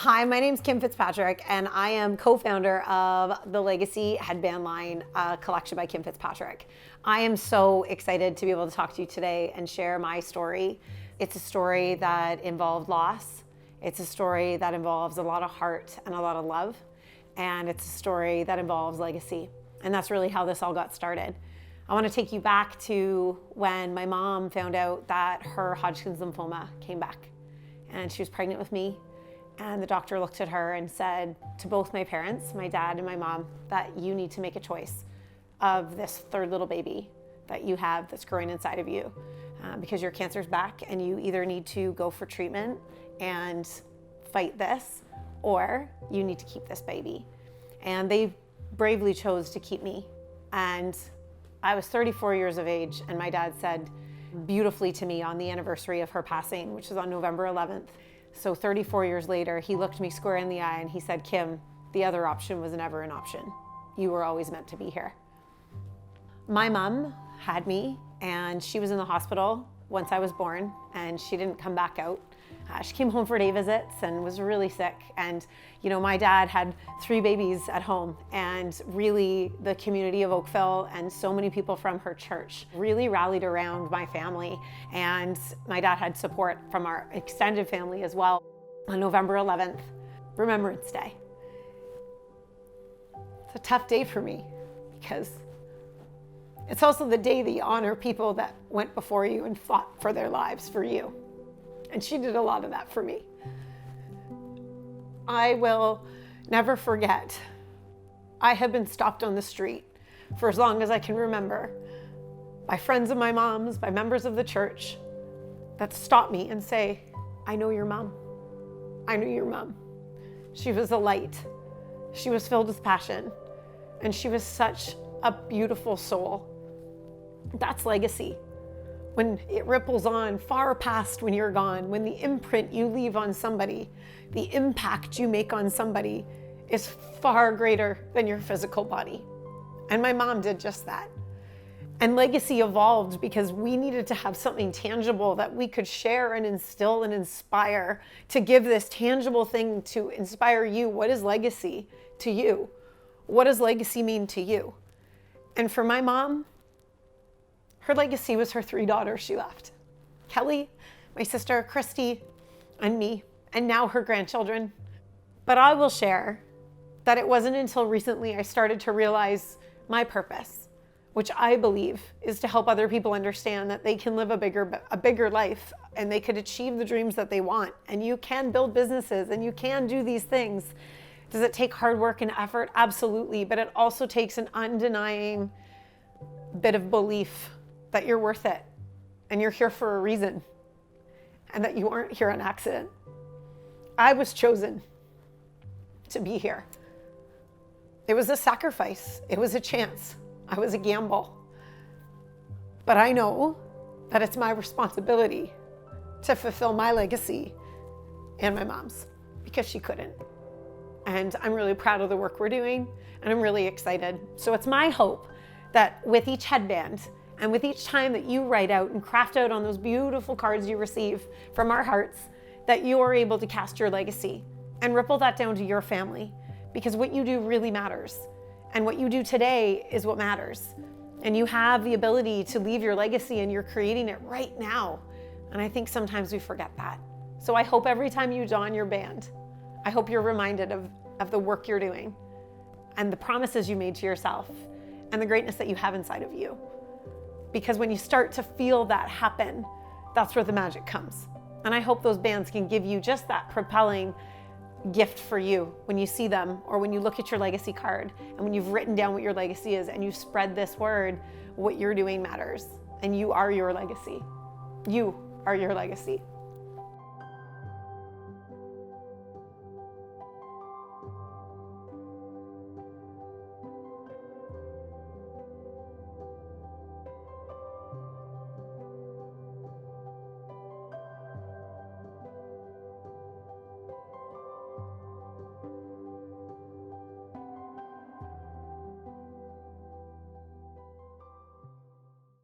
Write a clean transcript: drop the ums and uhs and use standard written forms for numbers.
Hi, my name's Kim Fitzpatrick, and I am co-founder of the Legacy Headband line, a collection by Kim Fitzpatrick. I am so excited to be able to talk to you today and share my story. It's a story that involved loss. It's a story that involves a lot of heart and a lot of love. And it's a story that involves legacy. And that's really how this all got started. I want to take you back to when my mom found out that her Hodgkin's lymphoma came back. And she was pregnant with me. And the doctor looked at her and said to both my parents, my dad and my mom, that you need to make a choice of this third little baby that you have that's growing inside of you because your cancer's back, and you either need to go for treatment and fight this, or you need to keep this baby. And they bravely chose to keep me. And I was 34 years of age, and my dad said beautifully to me on the anniversary of her passing, which was on November 11th. So 34 years later, he looked me square in the eye and he said, "Kim, the other option was never an option. You were always meant to be here." My mom had me, and she was in the hospital once I was born, and she didn't come back out. She came home for day visits and was really sick. And you know, my dad had 3 babies at home, and really the community of Oakville and so many people from her church really rallied around my family. And my dad had support from our extended family as well. On November 11th, Remembrance Day. It's a tough day for me because it's also the day that you honor people that went before you and fought for their lives for you. And she did a lot of that for me. I will never forget, I have been stopped on the street for as long as I can remember by friends of my mom's, by members of the church that stop me and say, "I know your mom. I know your mom. She was a light. She was filled with passion. And she was such a beautiful soul." That's legacy. When it ripples on far past when you're gone, when the imprint you leave on somebody, the impact you make on somebody is far greater than your physical body. And my mom did just that. And legacy evolved because we needed to have something tangible that we could share and instill and inspire, to give this tangible thing to inspire you. What is legacy to you? What does legacy mean to you? And for my mom, her legacy was her 3 daughters she left. Kelly, my sister, Christy, and me, and now her grandchildren. But I will share that it wasn't until recently I started to realize my purpose, which I believe is to help other people understand that they can live a bigger life, and they could achieve the dreams that they want. And you can build businesses, and you can do these things. Does it take hard work and effort? Absolutely. But it also takes an undenying bit of belief that you're worth it, and you're here for a reason, and that you aren't here on accident. I was chosen to be here. It was a sacrifice. It was a chance. I was a gamble. But I know that it's my responsibility to fulfill my legacy and my mom's, because she couldn't. And I'm really proud of the work we're doing, and I'm really excited. So it's my hope that with each headband, and with each time that you write out and craft out on those beautiful cards you receive from our hearts, that you are able to cast your legacy and ripple that down to your family, because what you do really matters. And what you do today is what matters. And you have the ability to leave your legacy, and you're creating it right now. And I think sometimes we forget that. So I hope every time you don your band, I hope you're reminded of the work you're doing and the promises you made to yourself and the greatness that you have inside of you. Because when you start to feel that happen, that's where the magic comes. And I hope those bands can give you just that propelling gift for you when you see them, or when you look at your legacy card, and when you've written down what your legacy is and you spread this word, what you're doing matters. And you are your legacy. You are your legacy.